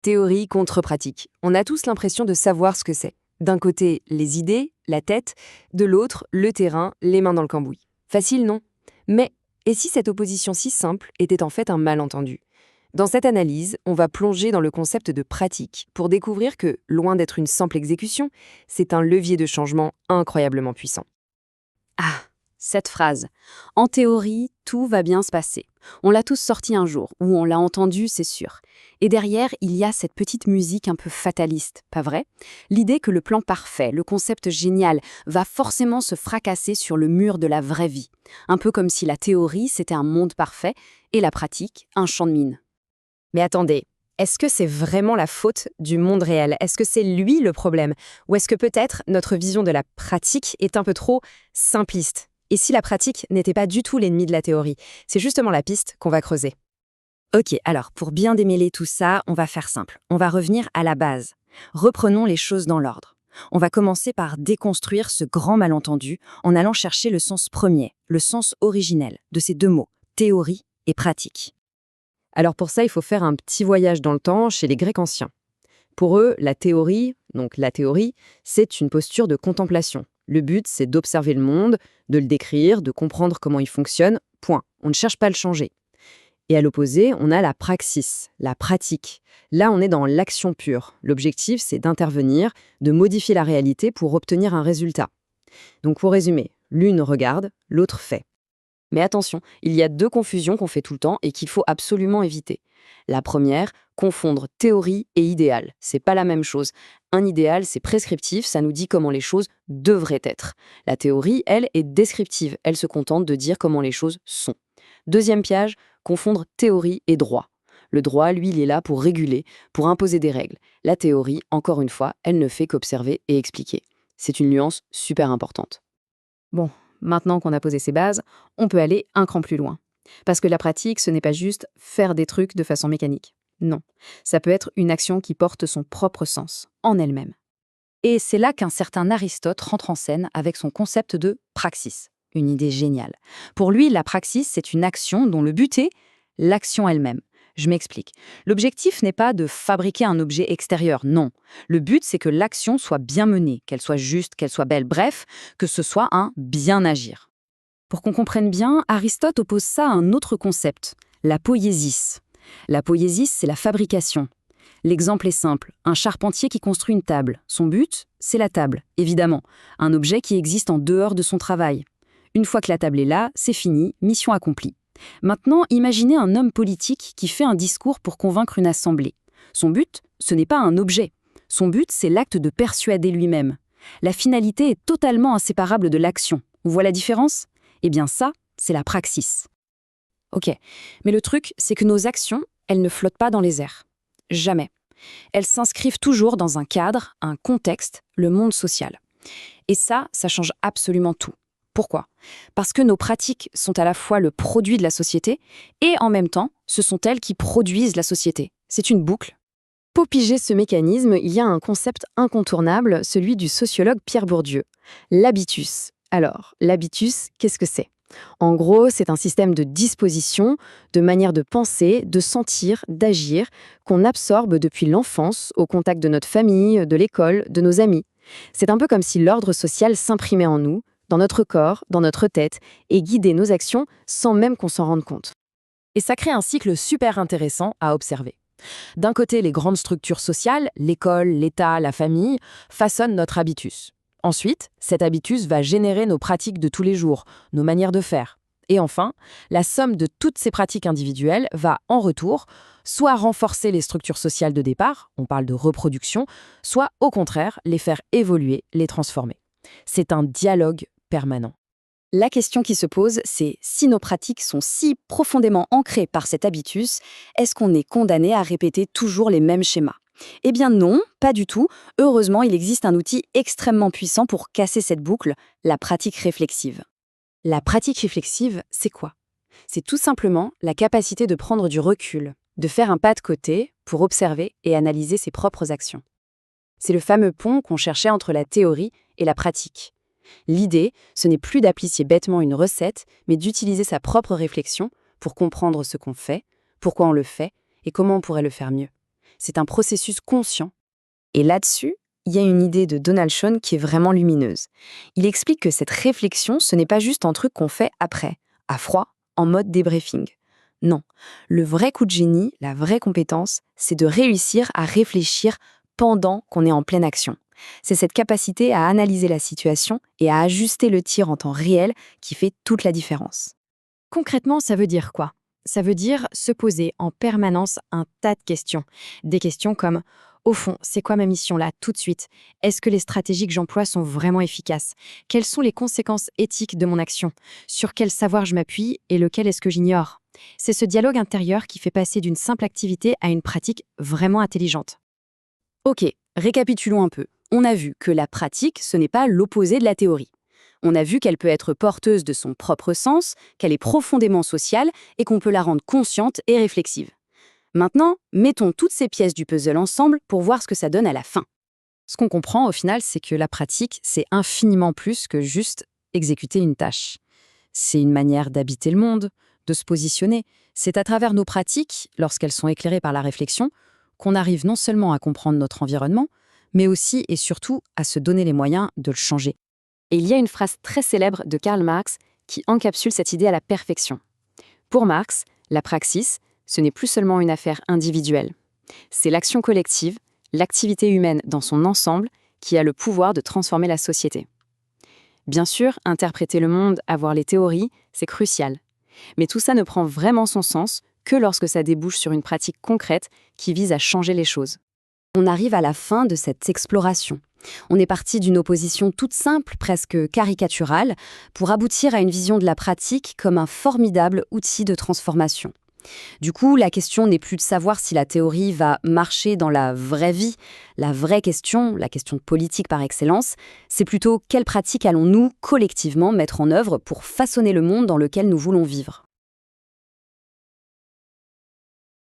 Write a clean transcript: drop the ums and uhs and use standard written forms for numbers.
Théorie contre pratique. On a tous l'impression de savoir ce que c'est. D'un côté, les idées, la tête, de l'autre, le terrain, les mains dans le cambouis. Facile, non? Mais, et si cette opposition si simple était en fait un malentendu? Dans cette analyse, on va plonger dans le concept de pratique pour découvrir que, loin d'être une simple exécution, c'est un levier de changement incroyablement puissant. Ah, cette phrase. En théorie, tout va bien se passer. On l'a tous sortie un jour, ou on l'a entendue, c'est sûr. Et derrière, il y a cette petite musique un peu fataliste, pas vrai? L'idée que le plan parfait, le concept génial, va forcément se fracasser sur le mur de la vraie vie. Un peu comme si la théorie, c'était un monde parfait, et la pratique, un champ de mine. Mais attendez, est-ce que c'est vraiment la faute du monde réel? Est-ce que c'est lui le problème? Ou est-ce que peut-être notre vision de la pratique est un peu trop simpliste? Et si la pratique n'était pas du tout l'ennemi de la théorie? C'est justement la piste qu'on va creuser. Ok, alors pour bien démêler tout ça, on va faire simple. On va revenir à la base. Reprenons les choses dans l'ordre. On va commencer par déconstruire ce grand malentendu en allant chercher le sens premier, le sens originel de ces deux mots, théorie et pratique. Alors pour ça, il faut faire un petit voyage dans le temps chez les Grecs anciens. Pour eux, la théorie, c'est une posture de contemplation. Le but, c'est d'observer le monde, de le décrire, de comprendre comment il fonctionne, point. On ne cherche pas à le changer. Et à l'opposé, on a la praxis, la pratique. Là, on est dans l'action pure. L'objectif, c'est d'intervenir, de modifier la réalité pour obtenir un résultat. Donc pour résumer, l'une regarde, l'autre fait. Mais attention, il y a deux confusions qu'on fait tout le temps et qu'il faut absolument éviter. La première, confondre théorie et idéal. C'est pas la même chose. Un idéal, c'est prescriptif, ça nous dit comment les choses devraient être. La théorie, elle, est descriptive, elle se contente de dire comment les choses sont. Deuxième piège, confondre théorie et droit. Le droit, lui, il est là pour réguler, pour imposer des règles. La théorie, encore une fois, elle ne fait qu'observer et expliquer. C'est une nuance super importante. Bon, maintenant qu'on a posé ses bases, on peut aller un cran plus loin. Parce que la pratique, ce n'est pas juste faire des trucs de façon mécanique. Non, ça peut être une action qui porte son propre sens, en elle-même. Et c'est là qu'un certain Aristote rentre en scène avec son concept de praxis. Une idée géniale. Pour lui, la praxis, c'est une action dont le but est l'action elle-même. Je m'explique. L'objectif n'est pas de fabriquer un objet extérieur, non. Le but, c'est que l'action soit bien menée, qu'elle soit juste, qu'elle soit belle, bref, que ce soit un bien agir. Pour qu'on comprenne bien, Aristote oppose ça à un autre concept, la poiesis. La poiesis, c'est la fabrication. L'exemple est simple, un charpentier qui construit une table. Son but, c'est la table, évidemment, un objet qui existe en dehors de son travail. Une fois que la table est là, c'est fini, mission accomplie. Maintenant, imaginez un homme politique qui fait un discours pour convaincre une assemblée. Son but, ce n'est pas un objet. Son but, c'est l'acte de persuader lui-même. La finalité est totalement inséparable de l'action. Vous voyez la différence? Eh bien ça, c'est la praxis. Ok, mais le truc, c'est que nos actions, elles ne flottent pas dans les airs. Jamais. Elles s'inscrivent toujours dans un cadre, un contexte, le monde social. Et ça change absolument tout. Pourquoi? Parce que nos pratiques sont à la fois le produit de la société et en même temps, ce sont elles qui produisent la société. C'est une boucle. Pour piger ce mécanisme, il y a un concept incontournable, celui du sociologue Pierre Bourdieu, l'habitus. Alors, l'habitus, qu'est-ce que c'est? En gros, c'est un système de disposition, de manière de penser, de sentir, d'agir, qu'on absorbe depuis l'enfance, au contact de notre famille, de l'école, de nos amis. C'est un peu comme si l'ordre social s'imprimait en nous, dans notre corps, dans notre tête, et guidait nos actions sans même qu'on s'en rende compte. Et ça crée un cycle super intéressant à observer. D'un côté, les grandes structures sociales, l'école, l'État, la famille, façonnent notre habitus. Ensuite, cet habitus va générer nos pratiques de tous les jours, nos manières de faire. Et enfin, la somme de toutes ces pratiques individuelles va, en retour, soit renforcer les structures sociales de départ, on parle de reproduction, soit, au contraire, les faire évoluer, les transformer. C'est un dialogue permanent. La question qui se pose, c'est si nos pratiques sont si profondément ancrées par cet habitus, est-ce qu'on est condamné à répéter toujours les mêmes schémas? Eh bien non, pas du tout. Heureusement, il existe un outil extrêmement puissant pour casser cette boucle, la pratique réflexive. La pratique réflexive, c'est quoi? C'est tout simplement la capacité de prendre du recul, de faire un pas de côté pour observer et analyser ses propres actions. C'est le fameux pont qu'on cherchait entre la théorie et la pratique. L'idée, ce n'est plus d'appliquer bêtement une recette, mais d'utiliser sa propre réflexion pour comprendre ce qu'on fait, pourquoi on le fait et comment on pourrait le faire mieux. C'est un processus conscient. Et là-dessus, il y a une idée de Donald Schoen qui est vraiment lumineuse. Il explique que cette réflexion, ce n'est pas juste un truc qu'on fait après, à froid, en mode débriefing. Non, le vrai coup de génie, la vraie compétence, c'est de réussir à réfléchir pendant qu'on est en pleine action. C'est cette capacité à analyser la situation et à ajuster le tir en temps réel qui fait toute la différence. Concrètement, ça veut dire quoi? Ça veut dire se poser en permanence un tas de questions. Des questions comme au fond, c'est quoi ma mission là, tout de suite? Est-ce que les stratégies que j'emploie sont vraiment efficaces? Quelles sont les conséquences éthiques de mon action? Sur quel savoir je m'appuie et lequel est-ce que j'ignore? C'est ce dialogue intérieur qui fait passer d'une simple activité à une pratique vraiment intelligente. Ok, récapitulons un peu. On a vu que la pratique, ce n'est pas l'opposé de la théorie. On a vu qu'elle peut être porteuse de son propre sens, qu'elle est profondément sociale et qu'on peut la rendre consciente et réflexive. Maintenant, mettons toutes ces pièces du puzzle ensemble pour voir ce que ça donne à la fin. Ce qu'on comprend au final, c'est que la pratique, c'est infiniment plus que juste exécuter une tâche. C'est une manière d'habiter le monde, de se positionner. C'est à travers nos pratiques, lorsqu'elles sont éclairées par la réflexion, qu'on arrive non seulement à comprendre notre environnement, mais aussi et surtout à se donner les moyens de le changer. Et il y a une phrase très célèbre de Karl Marx qui encapsule cette idée à la perfection. Pour Marx, la praxis, ce n'est plus seulement une affaire individuelle. C'est l'action collective, l'activité humaine dans son ensemble, qui a le pouvoir de transformer la société. Bien sûr, interpréter le monde, avoir les théories, c'est crucial. Mais tout ça ne prend vraiment son sens que lorsque ça débouche sur une pratique concrète qui vise à changer les choses. On arrive à la fin de cette exploration. On est parti d'une opposition toute simple, presque caricaturale, pour aboutir à une vision de la pratique comme un formidable outil de transformation. Du coup, la question n'est plus de savoir si la théorie va marcher dans la vraie vie. La vraie question, la question politique par excellence, c'est plutôt quelle pratique allons-nous collectivement mettre en œuvre pour façonner le monde dans lequel nous voulons vivre.